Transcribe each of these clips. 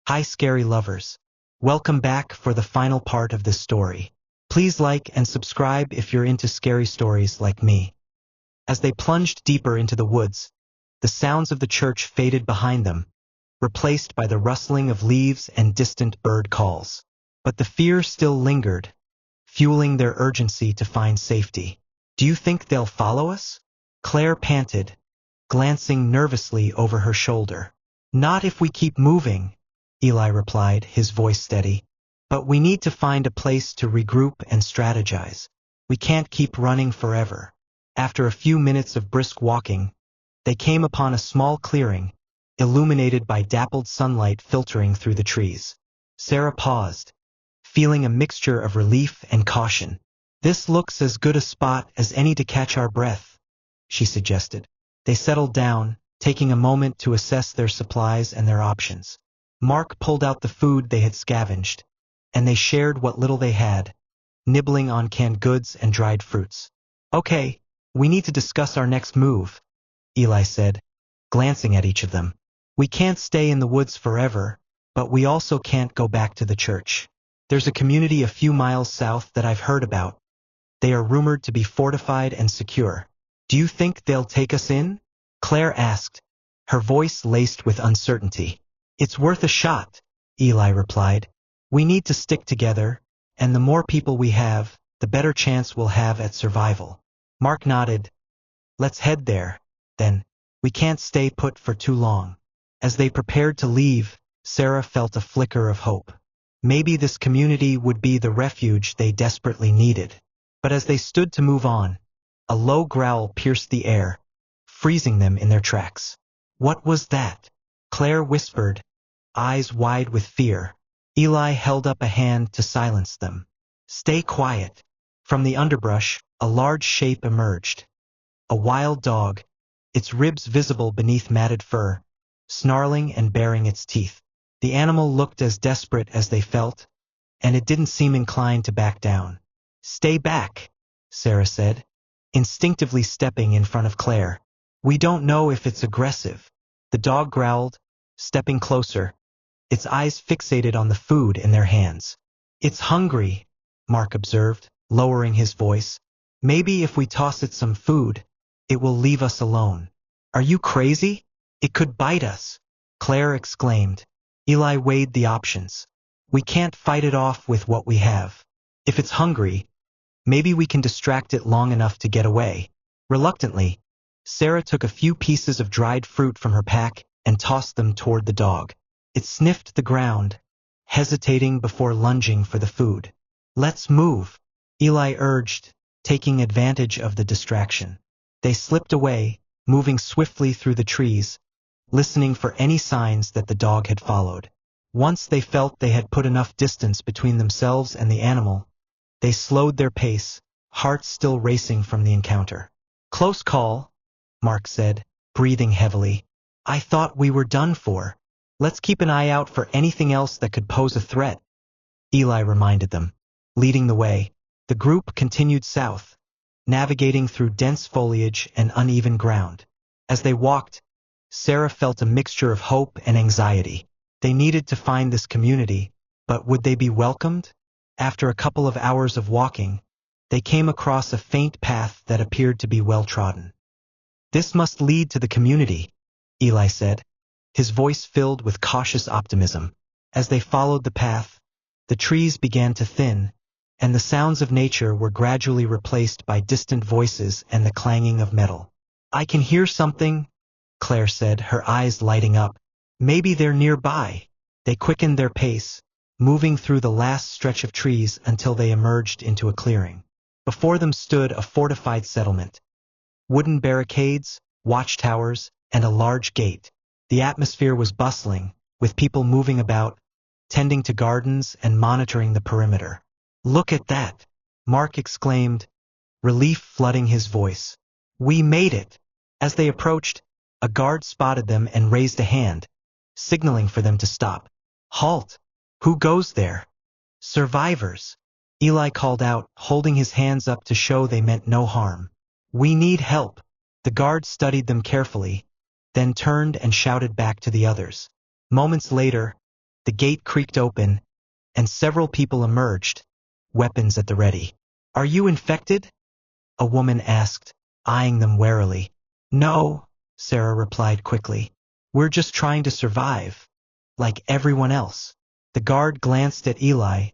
Hi scary lovers. Welcome back for the final part of this story. Please like and subscribe if you're into scary stories like me. As they plunged deeper into the woods, the sounds of the church faded behind them, replaced by the rustling of leaves and distant bird calls. But the fear still lingered, fueling their urgency to find safety. Do you think they'll follow us? Claire panted, glancing nervously over her shoulder. Not if we keep moving, Eli replied, his voice steady. But we need to find a place to regroup and strategize. We can't keep running forever. After a few minutes of brisk walking, they came upon a small clearing, illuminated by dappled sunlight filtering through the trees. Sarah paused, feeling a mixture of relief and caution. This looks as good a spot as any to catch our breath, she suggested. They settled down, taking a moment to assess their supplies and their options. Mark pulled out the food they had scavenged, and they shared what little they had, nibbling on canned goods and dried fruits. Okay, we need to discuss our next move, Eli said, glancing at each of them. We can't stay in the woods forever, but we also can't go back to the church. There's a community a few miles south that I've heard about. They are rumored to be fortified and secure. Do you think they'll take us in? Claire asked, her voice laced with uncertainty. It's worth a shot, Eli replied. We need to stick together, and the more people we have, the better chance we'll have at survival. Mark nodded. Let's head there, then. We can't stay put for too long. As they prepared to leave, Sarah felt a flicker of hope. Maybe this community would be the refuge they desperately needed. But as they stood to move on, a low growl pierced the air, freezing them in their tracks. What was that? Claire whispered, eyes wide with fear. Eli held up a hand to silence them. Stay quiet. From the underbrush, a large shape emerged. A wild dog, its ribs visible beneath matted fur, snarling and baring its teeth. The animal looked as desperate as they felt, and it didn't seem inclined to back down. Stay back, Sarah said, instinctively stepping in front of Claire. We don't know if it's aggressive. The dog growled, stepping closer, its eyes fixated on the food in their hands. It's hungry, Mark observed, lowering his voice. Maybe if we toss it some food, it will leave us alone. Are you crazy? It could bite us, Claire exclaimed. Eli weighed the options. We can't fight it off with what we have. If it's hungry, maybe we can distract it long enough to get away. Reluctantly, Sarah took a few pieces of dried fruit from her pack and tossed them toward the dog. It sniffed the ground, hesitating before lunging for the food. Let's move, Eli urged, taking advantage of the distraction. They slipped away, moving swiftly through the trees, listening for any signs that the dog had followed. Once they felt they had put enough distance between themselves and the animal, they slowed their pace, hearts still racing from the encounter. Close call, Mark said, breathing heavily. I thought we were done for. Let's keep an eye out for anything else that could pose a threat, Eli reminded them. Leading the way, the group continued south, navigating through dense foliage and uneven ground. As they walked, Sarah felt a mixture of hope and anxiety. They needed to find this community, but would they be welcomed? After a couple of hours of walking, they came across a faint path that appeared to be well-trodden. This must lead to the community, Eli said, his voice filled with cautious optimism. As they followed the path, the trees began to thin, and the sounds of nature were gradually replaced by distant voices and the clanging of metal. I can hear something, Claire said, her eyes lighting up. Maybe they're nearby. They quickened their pace, moving through the last stretch of trees until they emerged into a clearing. Before them stood a fortified settlement. Wooden barricades, watchtowers, and a large gate. The atmosphere was bustling, with people moving about, tending to gardens and monitoring the perimeter. Look at that, Mark exclaimed, relief flooding his voice. We made it. As they approached, a guard spotted them and raised a hand, signaling for them to stop. Halt! Who goes there? Survivors, Eli called out, holding his hands up to show they meant no harm. We need help. The guard studied them carefully, then turned and shouted back to the others. Moments later, The gate creaked open, and several people emerged, weapons at the ready. "Are you infected?" a woman asked, eyeing them warily. "No," Sarah replied quickly. "We're just trying to survive, like everyone else." The guard glanced at Eli,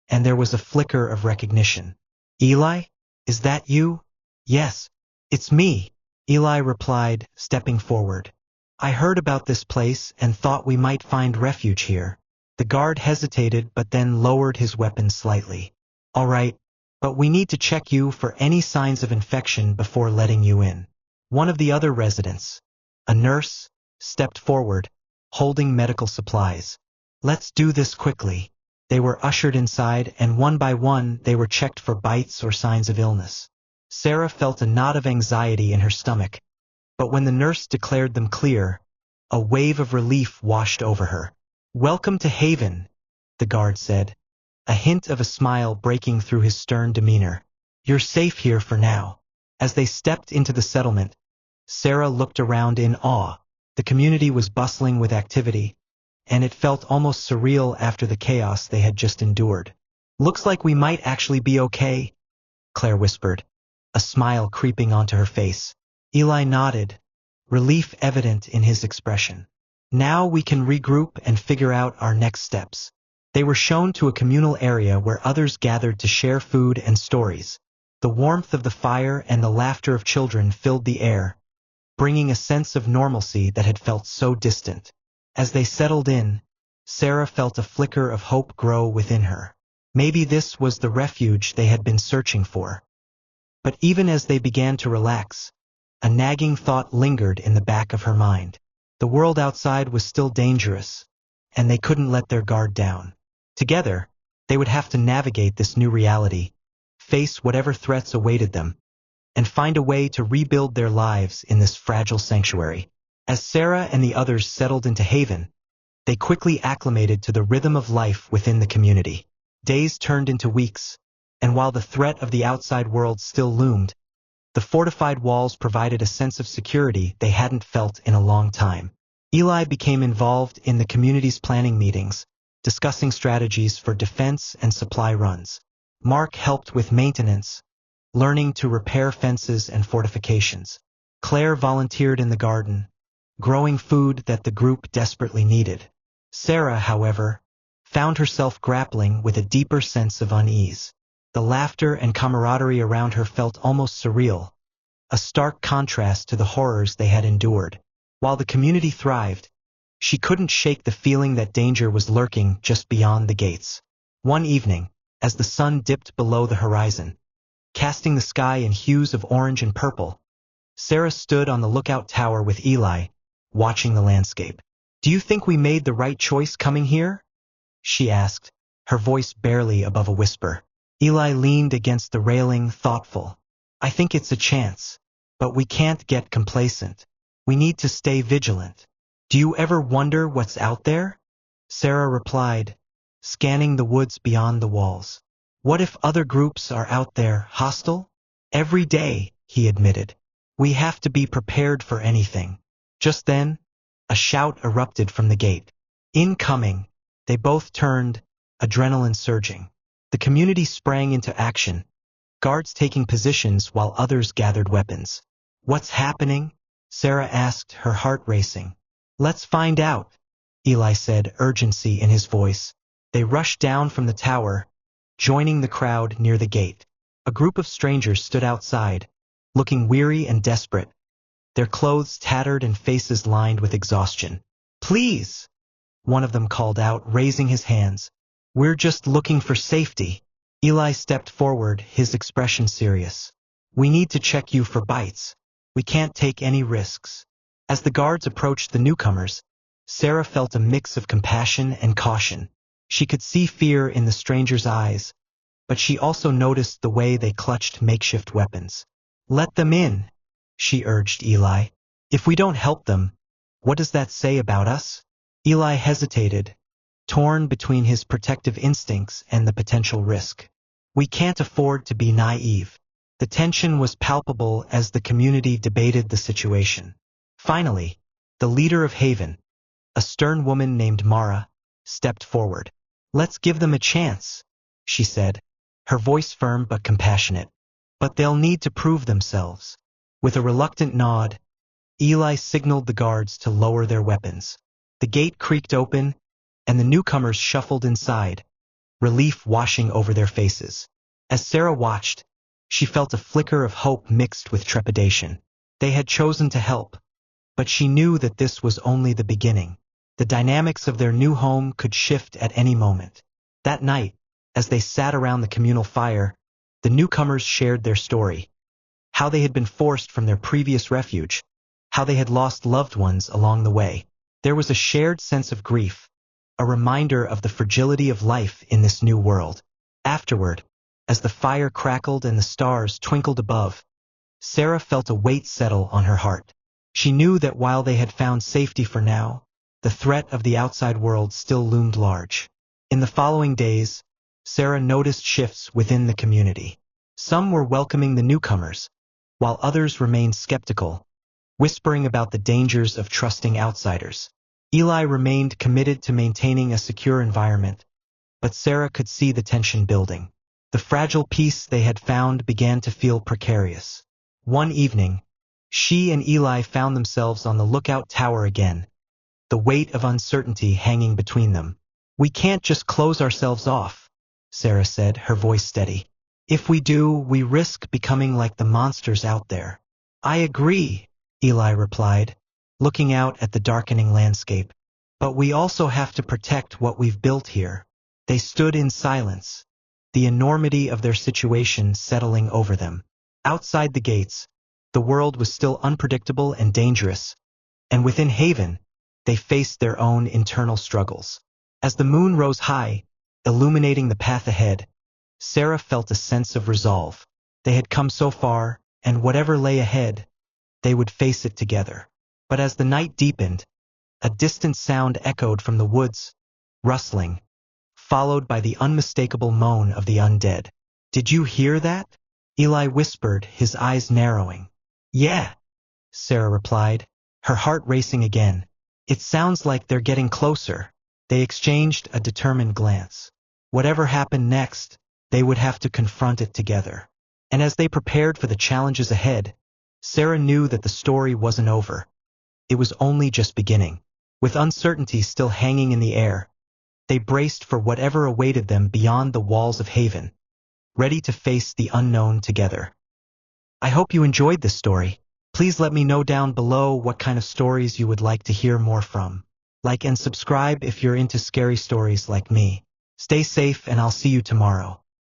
and there was a flicker of recognition. "Eli? Is that you?" "Yes, it's me," Eli replied, stepping forward. "I heard about this place and thought we might find refuge here." The guard hesitated but then lowered his weapon slightly. "All right, but we need to check you for any signs of infection before letting you in." One of the other residents, a nurse, stepped forward, holding medical supplies. "Let's do this quickly." They were ushered inside, and one by one they were checked for bites or signs of illness. Sarah felt a knot of anxiety in her stomach, but when the nurse declared them clear, a wave of relief washed over her. "Welcome to Haven," the guard said, a hint of a smile breaking through his stern demeanor. "You're safe here for now." As they stepped into the settlement, Sarah looked around in awe. The community was bustling with activity, and it felt almost surreal after the chaos they had just endured. "Looks like we might actually be okay," Claire whispered, a smile creeping onto her face. Eli nodded, relief evident in his expression. "Now we can regroup and figure out our next steps." They were shown to a communal area where others gathered to share food and stories. The warmth of the fire and the laughter of children filled the air, bringing a sense of normalcy that had felt so distant. As they settled in, Sarah felt a flicker of hope grow within her. Maybe this was the refuge they had been searching for. But even as they began to relax, a nagging thought lingered in the back of her mind. The world outside was still dangerous, and they couldn't let their guard down. Together, they would have to navigate this new reality, face whatever threats awaited them, and find a way to rebuild their lives in this fragile sanctuary. As Sarah and the others settled into Haven, they quickly acclimated to the rhythm of life within the community. Days turned into weeks, and while the threat of the outside world still loomed, the fortified walls provided a sense of security they hadn't felt in a long time. Eli became involved in the community's planning meetings, discussing strategies for defense and supply runs. Mark helped with maintenance, learning to repair fences and fortifications. Claire volunteered in the garden, growing food that the group desperately needed. Sarah, however, found herself grappling with a deeper sense of unease. The laughter and camaraderie around her felt almost surreal, a stark contrast to the horrors they had endured. While the community thrived, she couldn't shake the feeling that danger was lurking just beyond the gates. One evening, as the sun dipped below the horizon, casting the sky in hues of orange and purple, Sarah stood on the lookout tower with Eli, watching the landscape. "Do you think we made the right choice coming here?" she asked, her voice barely above a whisper. Eli leaned against the railing, thoughtful. "I think it's a chance, but we can't get complacent. We need to stay vigilant." "Do you ever wonder what's out there?" Sarah replied, scanning the woods beyond the walls. "What if other groups are out there, hostile?" "Every day," he admitted. "We have to be prepared for anything." Just then, a shout erupted from the gate. "Incoming!" They both turned, adrenaline surging. The community sprang into action, guards taking positions while others gathered weapons. "What's happening?" Sarah asked, her heart racing. "Let's find out," Eli said, urgency in his voice. They rushed down from the tower, joining the crowd near the gate. A group of strangers stood outside, looking weary and desperate, their clothes tattered and faces lined with exhaustion. "Please," one of them called out, raising his hands. "We're just looking for safety." Eli stepped forward, his expression serious. "We need to check you for bites. We can't take any risks." As the guards approached the newcomers, Sarah felt a mix of compassion and caution. She could see fear in the strangers' eyes, but she also noticed the way they clutched makeshift weapons. "Let them in," she urged Eli. "If we don't help them, what does that say about us?" Eli hesitated, torn between his protective instincts and the potential risk. "We can't afford to be naive." The tension was palpable as the community debated the situation. Finally, the leader of Haven, a stern woman named Mara, stepped forward. "Let's give them a chance," she said, her voice firm but compassionate. "But they'll need to prove themselves." With a reluctant nod, Eli signaled the guards to lower their weapons. The gate creaked open, and the newcomers shuffled inside, relief washing over their faces. As Sarah watched, she felt a flicker of hope mixed with trepidation. They had chosen to help, but she knew that this was only the beginning. The dynamics of their new home could shift at any moment. That night, as they sat around the communal fire, the newcomers shared their story. How they had been forced from their previous refuge, how they had lost loved ones along the way. There was a shared sense of grief, a reminder of the fragility of life in this new world. Afterward, as the fire crackled and the stars twinkled above, Sarah felt a weight settle on her heart. She knew that while they had found safety for now, the threat of the outside world still loomed large. In the following days, Sarah noticed shifts within the community. Some were welcoming the newcomers, while others remained skeptical, whispering about the dangers of trusting outsiders. Eli remained committed to maintaining a secure environment, but Sarah could see the tension building. The fragile peace they had found began to feel precarious. One evening, she and Eli found themselves on the lookout tower again, the weight of uncertainty hanging between them. "We can't just close ourselves off," Sarah said, her voice steady. "If we do, we risk becoming like the monsters out there." "I agree," Eli replied, looking out at the darkening landscape. "But we also have to protect what we've built here." They stood in silence, the enormity of their situation settling over them. Outside the gates, the world was still unpredictable and dangerous, and within Haven, they faced their own internal struggles. As the moon rose high, illuminating the path ahead, Sarah felt a sense of resolve. They had come so far, and whatever lay ahead, they would face it together. But as the night deepened, a distant sound echoed from the woods, rustling, followed by the unmistakable moan of the undead. "Did you hear that?" Eli whispered, his eyes narrowing. "Yeah," Sarah replied, her heart racing again. "It sounds like they're getting closer." They exchanged a determined glance. Whatever happened next, they would have to confront it together. And as they prepared for the challenges ahead, Sarah knew that the story wasn't over. It was only just beginning. With uncertainty still hanging in the air, they braced for whatever awaited them beyond the walls of Haven, ready to face the unknown together. I hope you enjoyed this story. Please let me know down below what kind of stories you would like to hear more from. Like and subscribe if you're into scary stories like me. Stay safe, and I'll see you tomorrow.